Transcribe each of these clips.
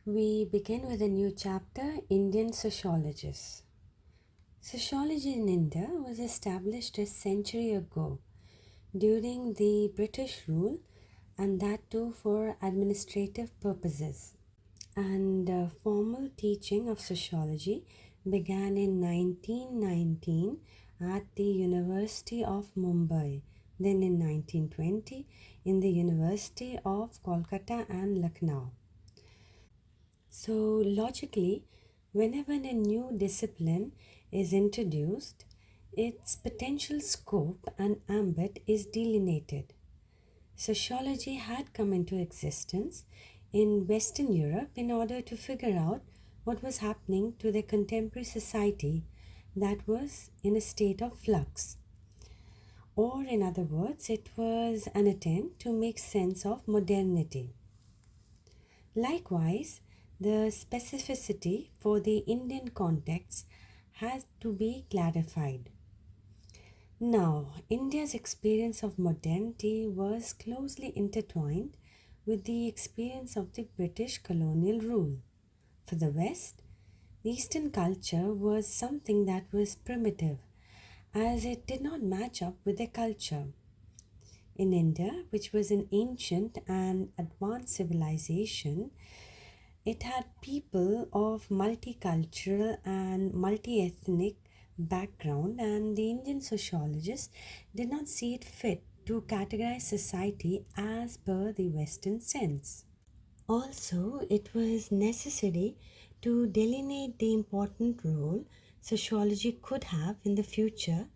We begin with a new chapter, Indian Sociologists. Sociology in India was established a century ago during the British rule, and that too for administrative purposes. And formal teaching of sociology began in 1919 at the University of Mumbai, then in 1920 in the University of Kolkata and Lucknow. So, logically, whenever a new discipline is introduced, its potential scope and ambit is delineated. Sociology had come into existence in Western Europe in order to figure out what was happening to their contemporary society that was in a state of flux. Or, in other words, it was an attempt to make sense of modernity. Likewise, the specificity for the Indian context has to be clarified. Now, India's experience of modernity was closely intertwined with the experience of the British colonial rule. For the West, the Eastern culture was something that was primitive, as it did not match up with their culture. In India, which was an ancient and advanced civilization, it had people of multicultural and multi-ethnic background, and the Indian sociologists did not see it fit to categorize society as per the Western sense. Also, it was necessary to delineate the important role sociology could have in the future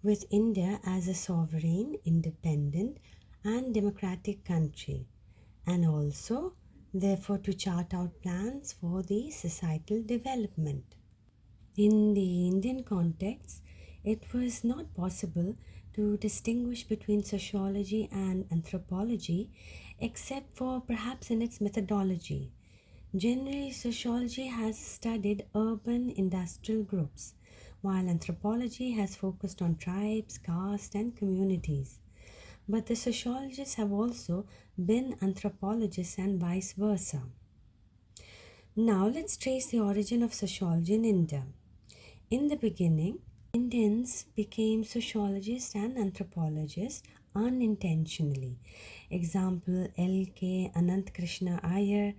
with India as a sovereign, independent, and democratic country, and also, therefore, to chart out plans for the societal development. In the Indian context, it was not possible to distinguish between sociology and anthropology except for perhaps in its methodology. Generally, sociology has studied urban industrial groups, while anthropology has focused on tribes, caste, and communities. But the sociologists have also been anthropologists and vice versa. Now, let's trace the origin of sociology in India. In the beginning, Indians became sociologists and anthropologists unintentionally. Example L.K. Anant Krishna Iyer.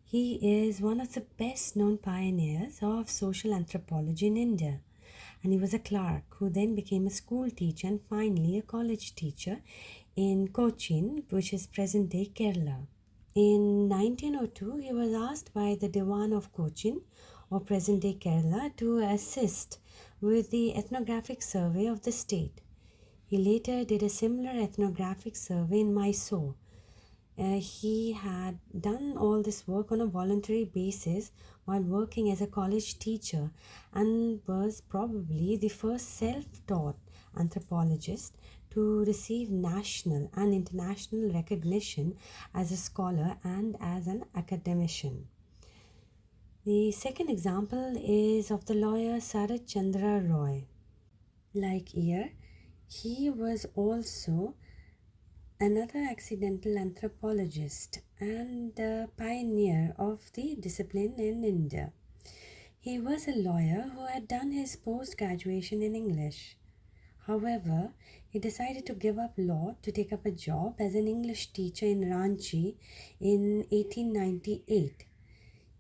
He is one of the best known pioneers of social anthropology in India. And he was a clerk who then became a school teacher and finally a college teacher in Cochin, which is present day Kerala. In 1902, he was asked by the Diwan of Cochin, or present day Kerala, to assist with the ethnographic survey of the state. He later did a similar ethnographic survey in Mysore. He had done all this work on a voluntary basis while working as a college teacher and was probably the first self-taught anthropologist to receive national and international recognition as a scholar and as an academician. The second example is of the lawyer Sarath Chandra Roy. Like Iyer, he was also another accidental anthropologist and the pioneer of the discipline in India. He was a lawyer who had done his post-graduation in English. However, he decided to give up law to take up a job as an English teacher in Ranchi in 1898.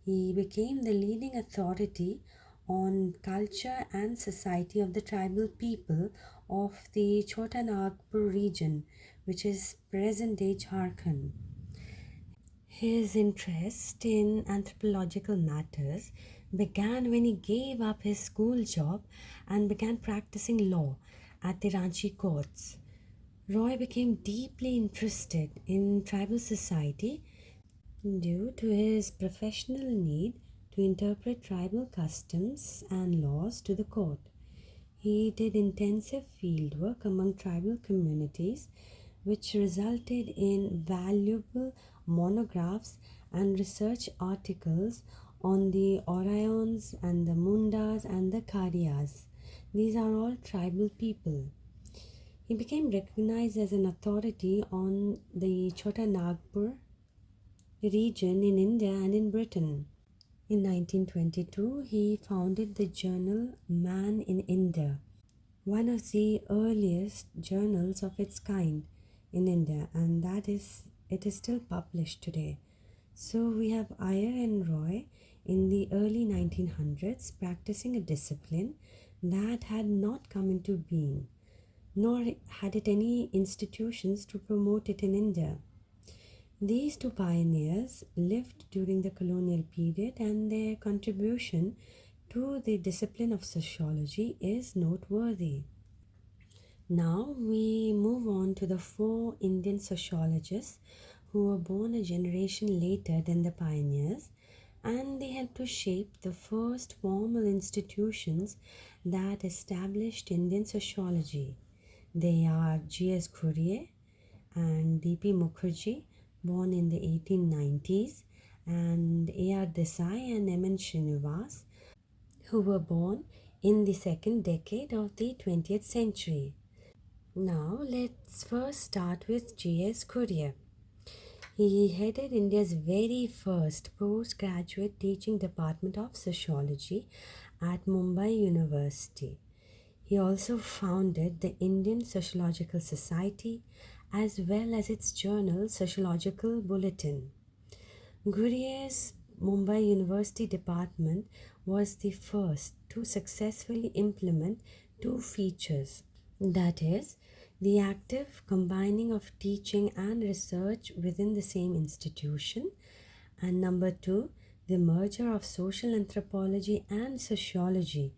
He became the leading authority on culture and society of the tribal people of the Chota Nagpur region, which is present-day Jharkhand. His interest in anthropological matters began when he gave up his school job and began practicing law at the Ranchi courts. Roy became deeply interested in tribal society due to his professional need to interpret tribal customs and laws to the court. He did intensive fieldwork among tribal communities, which resulted in valuable monographs and research articles on the Orayons and the Mundas and the Kariyas. These are all tribal people. He became recognized as an authority on the Chota Nagpur region in India and in Britain. In 1922, he founded the journal Man in India, one of the earliest journals of its kind in India, and it is still published today. So we have Iyer and Roy in the early 1900s practicing a discipline that had not come into being, nor had it any institutions to promote it in India. These two pioneers lived during the colonial period, and their contribution to the discipline of sociology is noteworthy. Now we move on to the four Indian sociologists who were born a generation later than the pioneers, and they helped to shape the first formal institutions that established Indian sociology. They are G.S. Ghurye and D.P. Mukherjee, born in the 1890s, and A.R. Desai and M.N. Srinivas, who were born in the second decade of the 20th century. Now, let's first start with G.S. Ghurye. He headed India's very first postgraduate teaching department of sociology at Mumbai University. He also founded the Indian Sociological Society as well as its journal Sociological Bulletin. Ghurye's Mumbai University department was the first to successfully implement two features, that is, the active combining of teaching and research within the same institution, and number two, the merger of social anthropology and sociology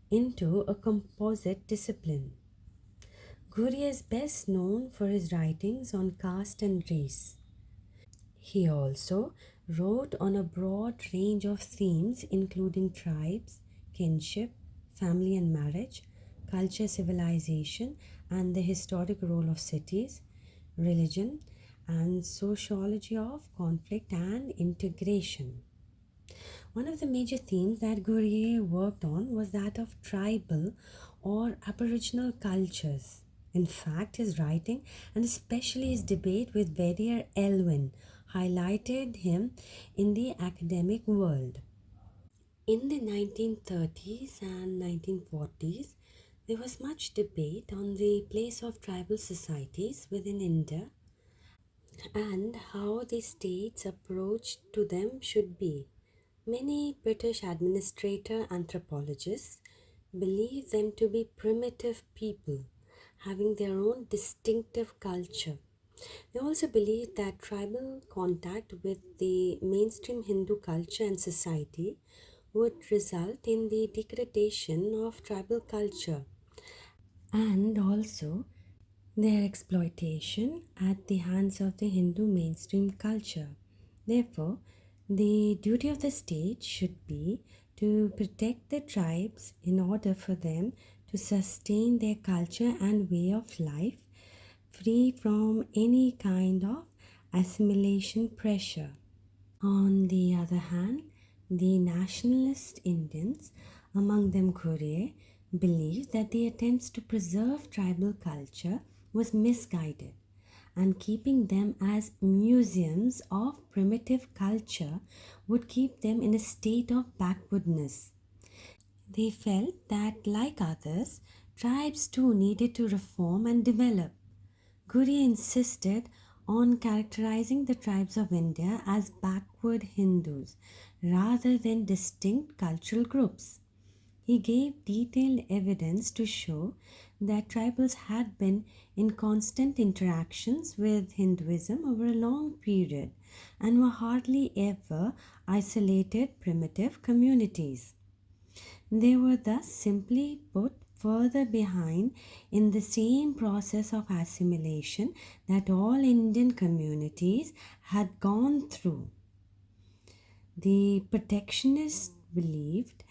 into a composite discipline. Ghurye is best known for his writings on caste and race. He also wrote on a broad range of themes including tribes, kinship, family and marriage, culture, civilization, and the historic role of cities, religion, and sociology of conflict and integration. One of the major themes that Ghurye worked on was that of tribal or aboriginal cultures. In fact, his writing, and especially his debate with Verrier Elwin, highlighted him in the academic world. In the 1930s and 1940s, there was much debate on the place of tribal societies within India and how the state's approach to them should be. Many British administrator anthropologists believe them to be primitive people having their own distinctive culture. They also believe that tribal contact with the mainstream Hindu culture and society would result in the degradation of tribal culture and also their exploitation at the hands of the Hindu mainstream culture. Therefore, the duty of the state should be to protect the tribes in order for them to sustain their culture and way of life free from any kind of assimilation pressure. On the other hand, the nationalist Indians, among them Ghurye, believed that the attempts to preserve tribal culture was misguided, and keeping them as museums of primitive culture would keep them in a state of backwardness. They felt that, like others, tribes too needed to reform and develop. Ghurye insisted on characterizing the tribes of India as backward Hindus rather than distinct cultural groups. He gave detailed evidence to show that tribals had been in constant interactions with Hinduism over a long period and were hardly ever isolated primitive communities. They were thus simply put further behind in the same process of assimilation that all Indian communities had gone through. The protectionists believed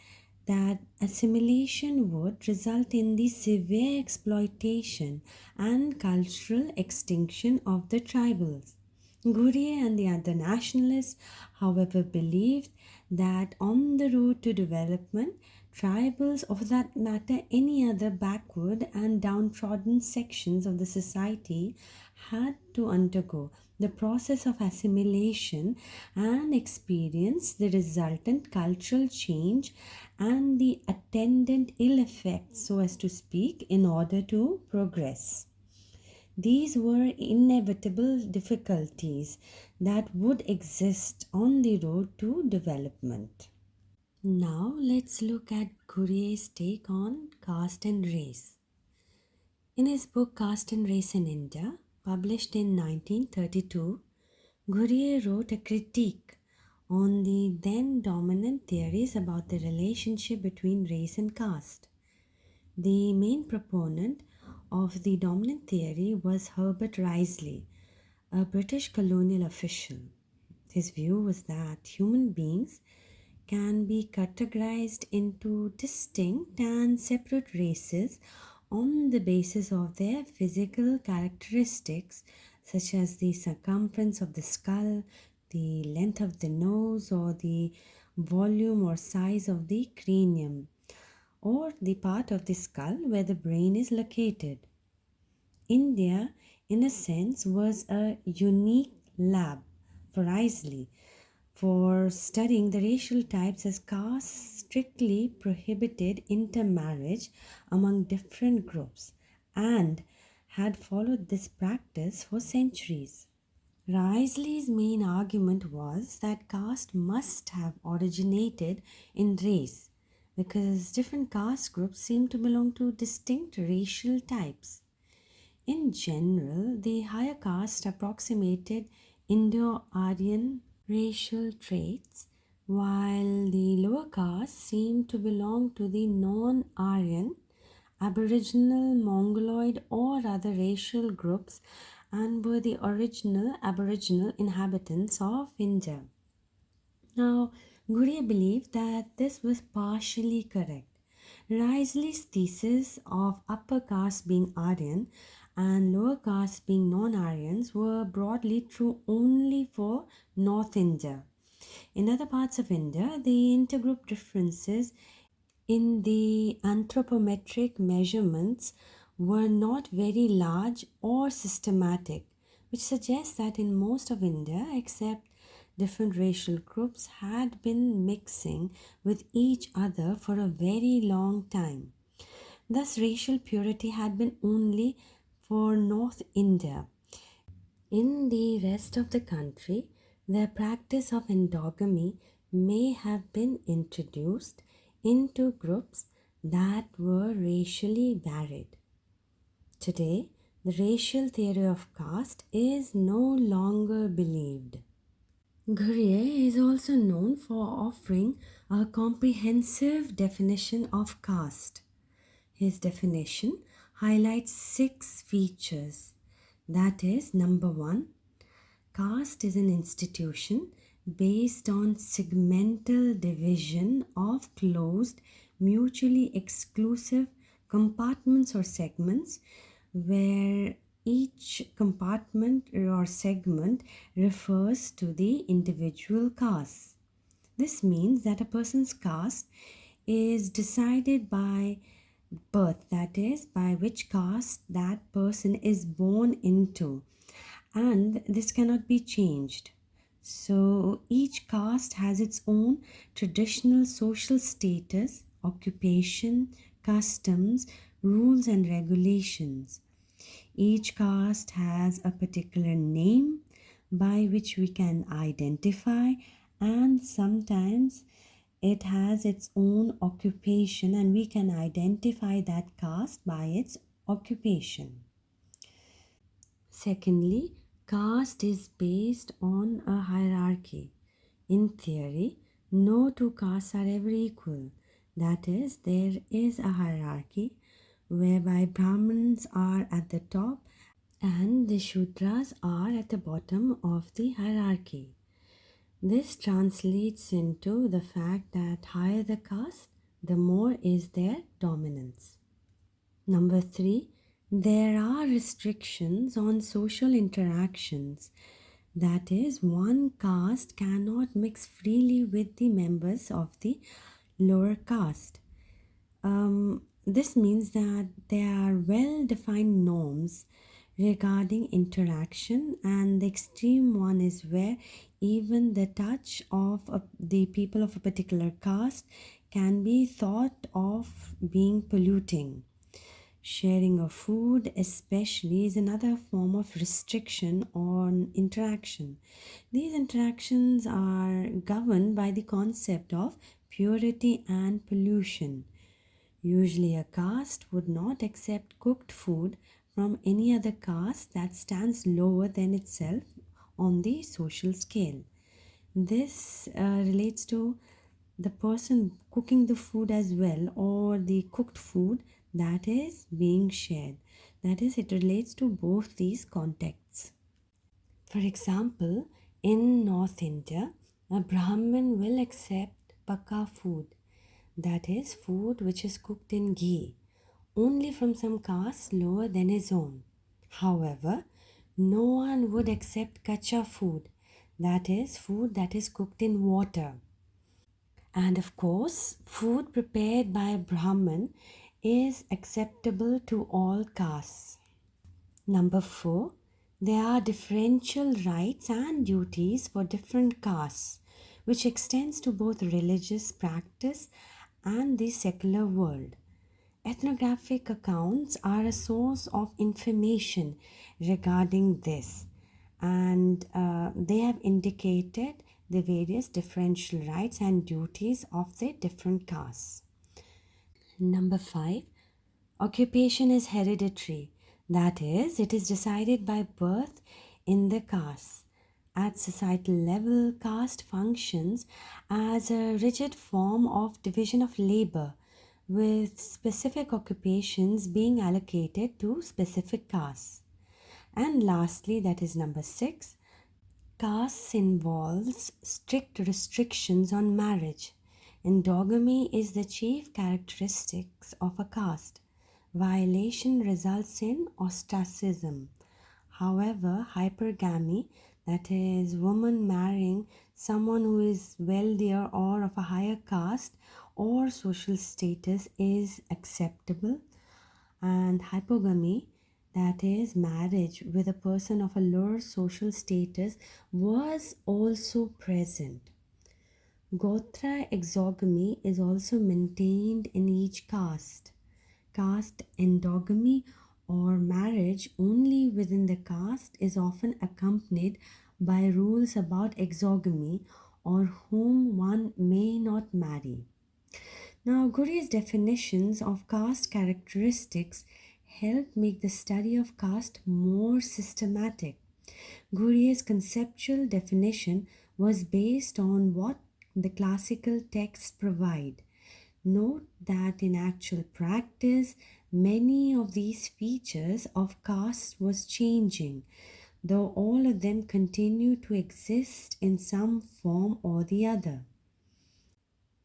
that assimilation would result in the severe exploitation and cultural extinction of the tribals. Ghurye and the other nationalists, however, believed that on the road to development, tribals, or for that matter any other backward and downtrodden sections of the society, had to undergo the process of assimilation and experience the resultant cultural change and the attendant ill effects, so as to speak, in order to progress. These were inevitable difficulties that would exist on the road to development. Now let's look at Gurier's take on caste and race. In his book Caste and Race in India, published in 1932, Gurier wrote a critique on the then dominant theories about the relationship between race and caste. The main proponent of the dominant theory was Herbert Risley, a British colonial official. His view was that human beings can be categorized into distinct and separate races on the basis of their physical characteristics, such as the circumference of the skull, the length of the nose, or the volume or size of the cranium, or the part of the skull where the brain is located. India, in a sense, was a unique lab for Risley for studying the racial types, as castes strictly prohibited intermarriage among different groups and had followed this practice for centuries. Risley's main argument was that caste must have originated in race because different caste groups seem to belong to distinct racial types. In general, the higher caste approximated Indo-Aryan racial traits, while the lower caste seemed to belong to the non-Aryan, Aboriginal, Mongoloid, or other racial groups and were the original Aboriginal inhabitants of India. Now, Gurier believed that this was partially correct. Risley's thesis of upper caste being Aryan and lower caste being non-Aryans were broadly true only for North India. In other parts of India, the intergroup differences in the anthropometric measurements were not very large or systematic, which suggests that in most of India, except different racial groups, had been mixing with each other for a very long time. Thus, racial purity had been only for North India. In the rest of the country, the practice of endogamy may have been introduced into groups that were racially varied. Today, the racial theory of caste is no longer believed. Gurier is also known for offering a comprehensive definition of caste. His definition highlights 6 features. That is, number 1, caste is an institution based on segmental division of closed, mutually exclusive compartments or segments where each compartment or segment refers to the individual caste. This means that a person's caste is decided by birth, that is, by which caste that person is born into, and this cannot be changed. So each caste has its own traditional social status, occupation, customs, rules, and regulations. Each caste has a particular name by which we can identify, and sometimes it has its own occupation, and we can identify that caste by its occupation. Secondly, caste is based on a hierarchy. In theory, no two castes are ever equal. That is, there is a hierarchy whereby Brahmins are at the top and the Shudras are at the bottom of the hierarchy. This translates into the fact that higher the caste, the more is their dominance. Number 3, there are restrictions on social interactions. That is, one caste cannot mix freely with the members of the lower caste. This means that there are well-defined norms regarding interaction, and the extreme one is where even the touch of the people of a particular caste can be thought of being polluting. Sharing of food, especially, is another form of restriction on interaction. These interactions are governed by the concept of purity and pollution. Usually, a caste would not accept cooked food from any other caste that stands lower than itself on the social scale. This relates to the person cooking the food as well, or the cooked food that is being shared. That is, it relates to both these contexts. For example, in North India, a Brahmin will accept pakka food, that is, food which is cooked in ghee, only from some caste lower than his own. However, no one would accept kacha food, that is, food that is cooked in water. And of course, food prepared by a Brahmin is acceptable to all castes. Number 4, there are differential rights and duties for different castes, which extends to both religious practice and the secular world. Ethnographic accounts are a source of information regarding this, and they have indicated the various differential rights and duties of the different castes. Number 5, occupation is hereditary. That is, it is decided by birth in the caste. At societal level, caste functions as a rigid form of division of labor, with specific occupations being allocated to specific castes. And lastly, that is number 6, castes involves strict restrictions on marriage. Endogamy is the chief characteristics of a caste. Violation results in ostracism. However, hypergamy, that is, woman marrying someone who is wealthier or of a higher caste or social status, is acceptable. And hypogamy, that is, marriage with a person of a lower social status, was also present. Gotra exogamy is also maintained in each caste. Caste endogamy, or marriage only within the caste, is often accompanied by rules about exogamy, or whom one may not marry. Now, Gurye's definitions of caste characteristics help make the study of caste more systematic. Gurye's conceptual definition was based on what the classical texts provide. Note that in actual practice, many of these features of caste was changing, though all of them continue to exist in some form or the other.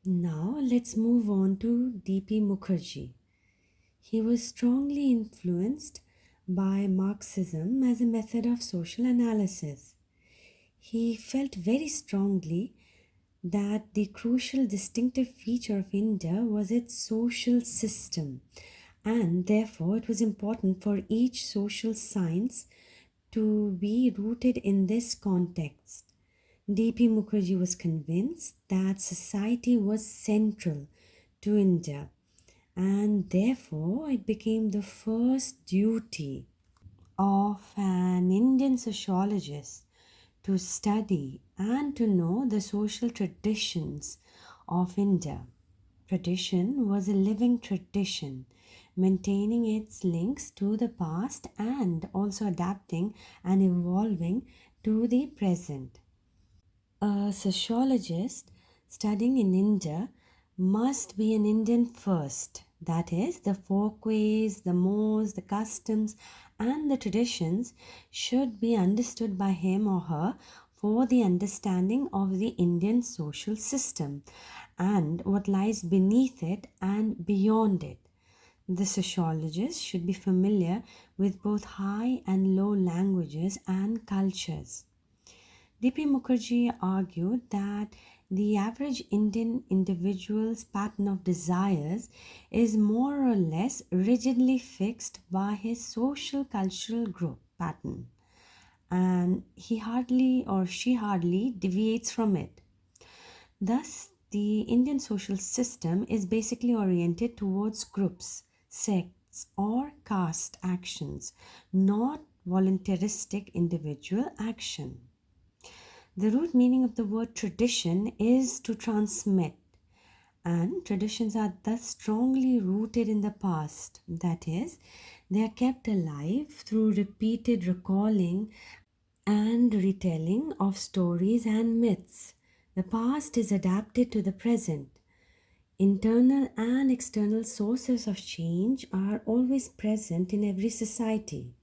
Now let's move on to D.P. Mukherjee. He was strongly influenced by Marxism as a method of social analysis. He felt very strongly that the crucial distinctive feature of India was its social system, and therefore it was important for each social science to be rooted in this context. D.P. Mukherjee was convinced that society was central to India, and therefore it became the first duty of an Indian sociologist to study and to know the social traditions of India. Tradition was a living tradition, maintaining its links to the past and also adapting and evolving to the present. A sociologist studying in India must be an Indian first. That is, the folkways, the mores, the customs, and the traditions should be understood by him or her for the understanding of the Indian social system and what lies beneath it and beyond it. The sociologist should be familiar with both high and low languages and cultures. D.P. Mukherjee argued that The average Indian individual's pattern of desires is more or less rigidly fixed by his social cultural group pattern, and he hardly or she hardly deviates from it. Thus, the Indian social system is basically oriented towards groups, sects, or caste actions, not voluntaristic individual action. The root meaning of the word tradition is to transmit, and traditions are thus strongly rooted in the past. That is, they are kept alive through repeated recalling and retelling of stories and myths. The past is adapted to the present. Internal and external sources of change are always present in every society.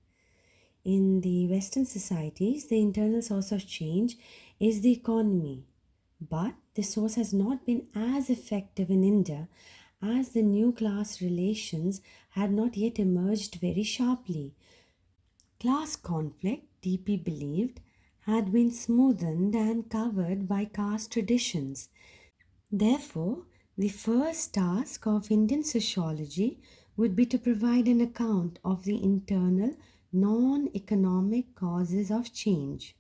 In the Western societies, the internal source of change is the economy. But this source has not been as effective in India as the new class relations had not yet emerged very sharply. Class conflict, DP believed, had been smoothened and covered by caste traditions. Therefore, the first task of Indian sociology would be to provide an account of the internal, non economic causes of change.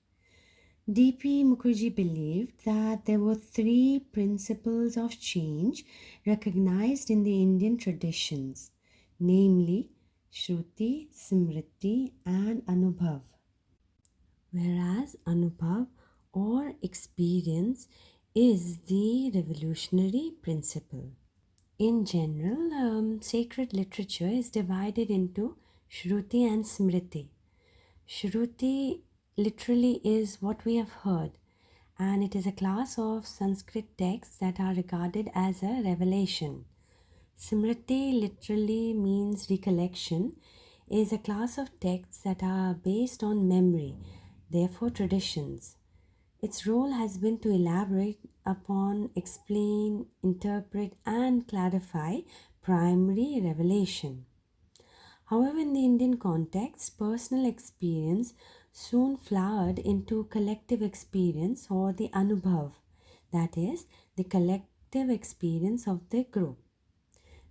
D.P. Mukherjee believed that there were three principles of change recognized in the Indian traditions, namely Shruti, Smriti, and Anubhav. Whereas Anubhav or experience is the revolutionary principle. In general, sacred literature is divided into Shruti and Smriti. Shruti literally is what we have heard, and it is a class of Sanskrit texts that are regarded as a revelation. Smriti literally means recollection, is a class of texts that are based on memory, therefore traditions. Its role has been to elaborate upon, explain, interpret, and clarify primary revelation. However, in the Indian context, personal experience soon flowered into collective experience or the anubhav, that is, the collective experience of the group.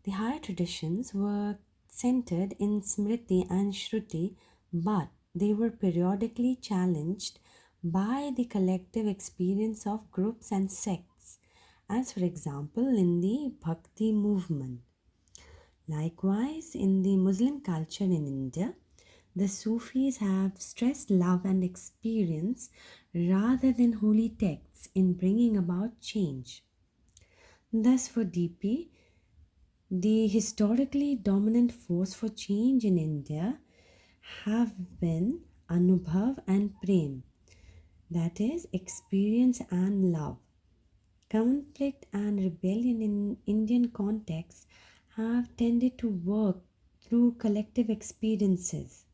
The higher traditions were centered in Smriti and Shruti, but they were periodically challenged by the collective experience of groups and sects, as for example in the Bhakti movement. Likewise, in the Muslim culture in India, the Sufis have stressed love and experience rather than holy texts in bringing about change. Thus, for DP, the historically dominant force for change in India have been Anubhav and Prem, that is, experience and love. Conflict and rebellion in Indian contexts have tended to work through collective experiences,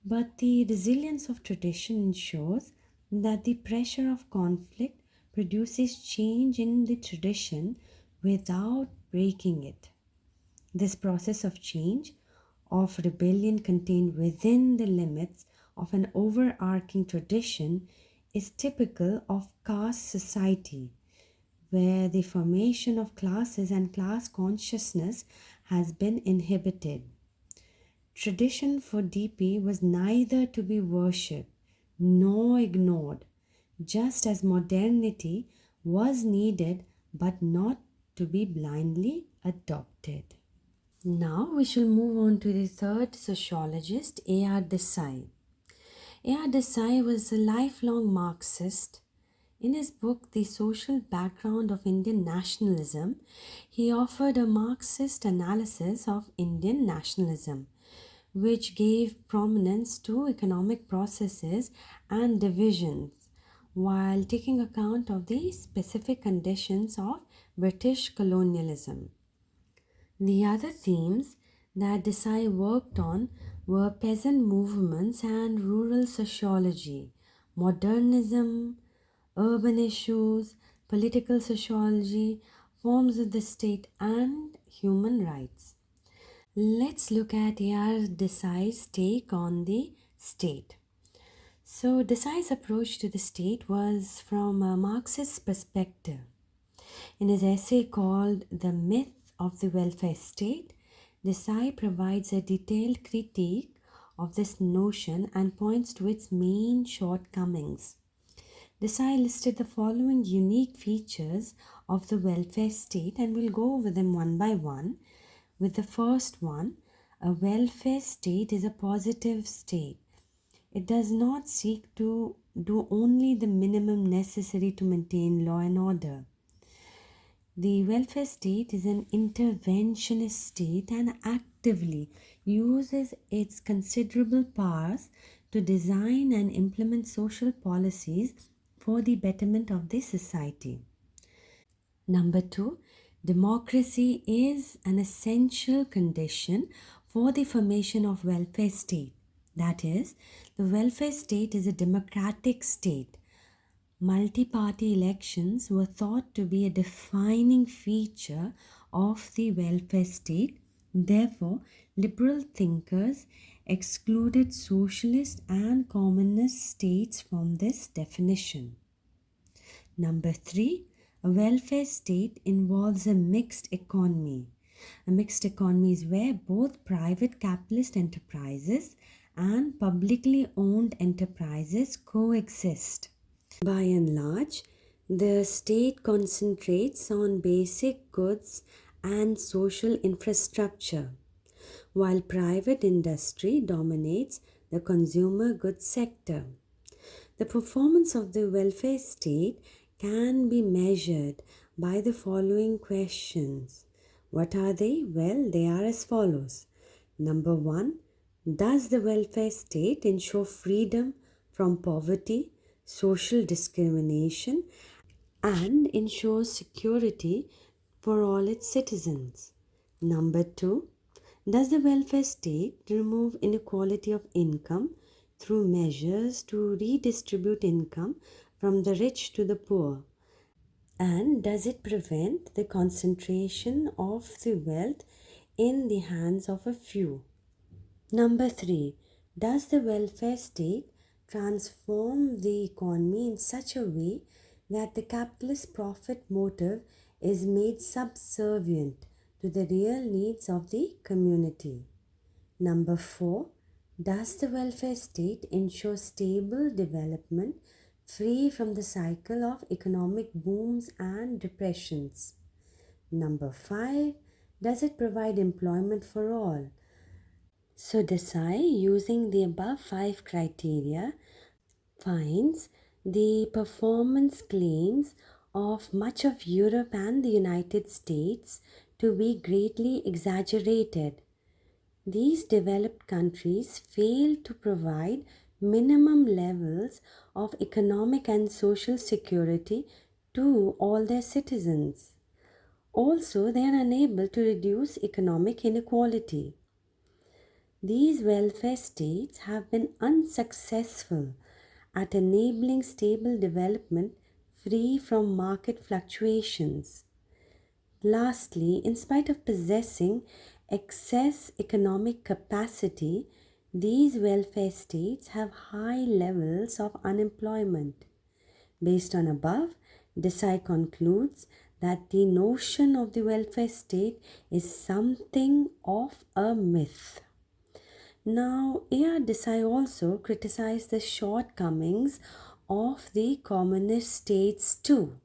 but the resilience of tradition ensures that the pressure of conflict produces change in the tradition without breaking it. This process of change, of rebellion contained within the limits of an overarching tradition, is typical of caste society, where the formation of classes and class consciousness has been inhibited. Tradition for DP was neither to be worshipped nor ignored, just as modernity was needed but not to be blindly adopted. Now we shall move on to the third sociologist, A.R. Desai. A.R. Desai was a lifelong Marxist. In his book, The Social Background of Indian Nationalism, he offered a Marxist analysis of Indian nationalism, which gave prominence to economic processes and divisions while taking account of the specific conditions of British colonialism. The other themes that Desai worked on were peasant movements and rural sociology, modernism, urban issues, political sociology, forms of the state, and human rights. Let's look at A.R. Desai's take on the state. So, Desai's approach to the state was from a Marxist perspective. In his essay called The Myth of the Welfare State, Desai provides a detailed critique of this notion and points to its main shortcomings. Desai listed the following unique features of the welfare state, and we'll go over them one by one. With the first one, a welfare state is a positive state. It does not seek to do only the minimum necessary to maintain law and order. The welfare state is an interventionist state and actively uses its considerable powers to design and implement social policies for the betterment of the society. Number two, democracy is an essential condition for the formation of welfare state. That is, the welfare state is a democratic state. Multi-party elections were thought to be a defining feature of the welfare state. Therefore, liberal thinkers excluded socialist and communist states from this definition. Number three, a welfare state involves a mixed economy. A mixed economy is where both private capitalist enterprises and publicly owned enterprises coexist. By and large, the state concentrates on basic goods and social infrastructure, while private industry dominates the consumer goods sector. The performance of the welfare state can be measured by the following questions. What are they? Well, they are as follows. Number one, does the welfare state ensure freedom from poverty, social discrimination, and ensures security for all its citizens? Number two, does the welfare state remove inequality of income through measures to redistribute income from the rich to the poor? And does it prevent the concentration of the wealth in the hands of a few? Number three, does the welfare state transform the economy in such a way that the capitalist profit motive is made subservient to the real needs of the community? Number four, does the welfare state ensure stable development free from the cycle of economic booms and depressions? Number five, does it provide employment for all? So Desai, using the above five criteria, finds the performance claims of much of Europe and the United States to be greatly exaggerated. These developed countries fail to provide minimum levels of economic and social security to all their citizens. Also, they are unable to reduce economic inequality. These welfare states have been unsuccessful at enabling stable development free from market fluctuations. Lastly, in spite of possessing excess economic capacity, these welfare states have high levels of unemployment. Based on above, Desai concludes that the notion of the welfare state is something of a myth. Now, A.R. Desai also criticized the shortcomings of the communist states too.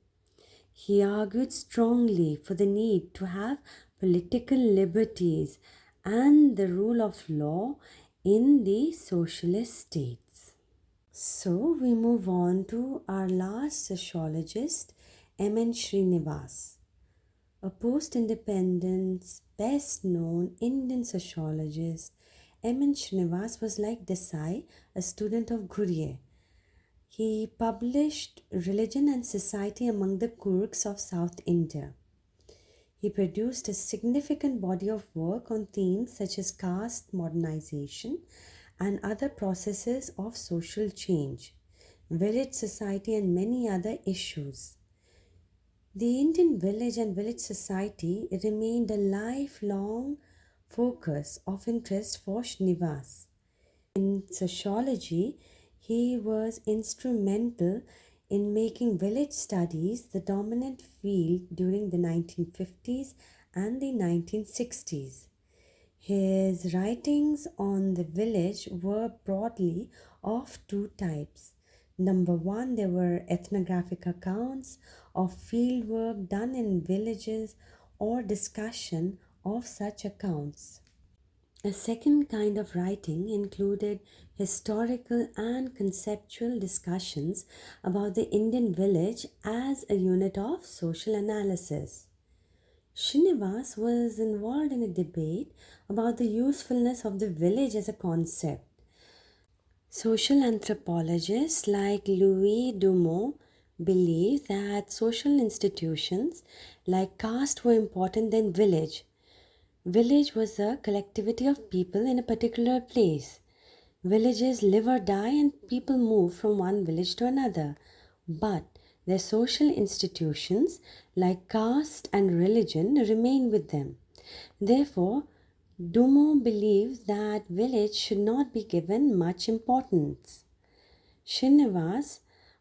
He argued strongly for the need to have political liberties and the rule of law in the socialist states. So we move on to our last sociologist, M.N. Srinivas, a post-independence, best-known Indian sociologist. M.N. Srinivas was like Desai, a student of Gurye. He published Religion and Society Among the Kurks of South India. He produced a significant body of work on themes such as caste modernization and other processes of social change, village society, and many other issues. The Indian village and village society remained a lifelong focus of interest for Srinivas. In sociology, He was instrumental in making village studies the dominant field during the 1950s and the 1960s. His writings on the village were broadly of two types. Number one, there were ethnographic accounts of field work done in villages or discussion of such accounts. A second kind of writing included historical and conceptual discussions about the Indian village as a unit of social analysis. Srinivas was involved in a debate about the usefulness of the village as a concept. Social anthropologists like Louis Dumont believe that social institutions like caste were important than village. Village was a collectivity of people in a particular place. Villages live or die and people move from one village to another. But their social institutions like caste and religion remain with them. Therefore, Dumont believes that village should not be given much importance. Srinivas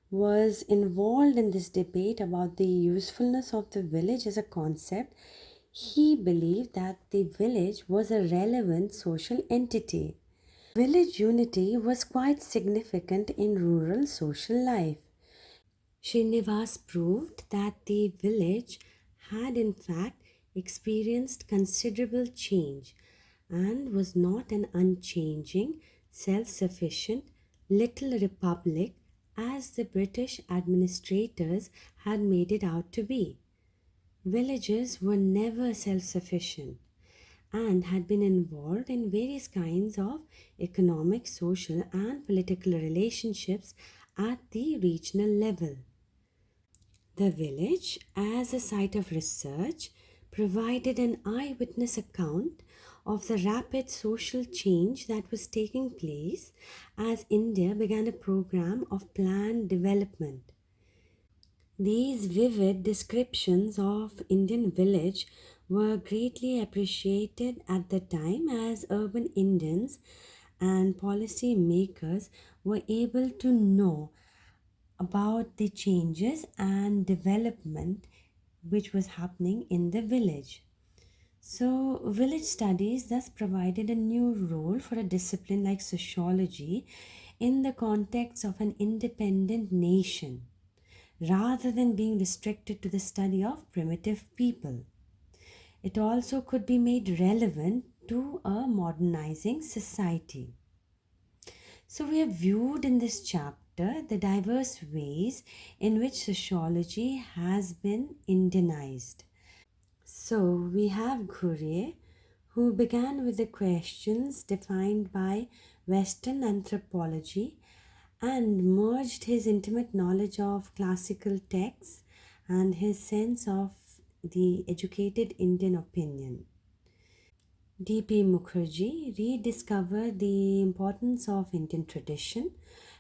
was involved in this debate about the usefulness of the village as a concept. He believed that the village was a relevant social entity. Village unity was quite significant in rural social life. Srinivas proved that the village had in fact experienced considerable change and was not an unchanging, self sufficient little republic as the British administrators had made it out to be. Villages were never self sufficient and had been involved in various kinds of economic, social, and political relationships at the regional level. The village, as a site of research, provided an eyewitness account of the rapid social change that was taking place as India began a program of planned development. These vivid descriptions of Indian village were greatly appreciated at the time as urban Indians and policy makers were able to know about the changes and development which was happening in the village. So, village studies thus provided a new role for a discipline like sociology in the context of an independent nation, rather than being restricted to the study of primitive people. It also could be made relevant to a modernizing society. So, we have viewed in this chapter the diverse ways in which sociology has been Indianized. So, we have Ghurye, who began with the questions defined by Western anthropology and merged his intimate knowledge of classical texts and his sense of the educated Indian opinion. D.P. Mukherjee rediscovered the importance of Indian tradition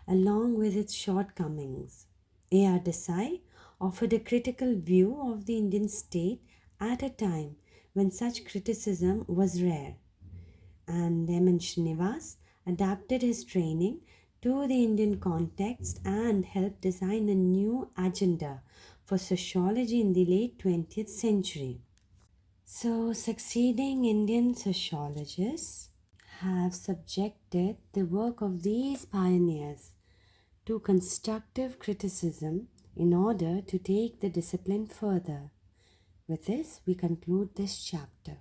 along with its shortcomings. A.R. Desai offered a critical view of the Indian state at a time when such criticism was rare. And M.N. Srinivas adapted his training to the Indian context and helped design a new agenda for sociology in the late 20th century. So, succeeding Indian sociologists have subjected the work of these pioneers to constructive criticism in order to take the discipline further. With this, we conclude this chapter.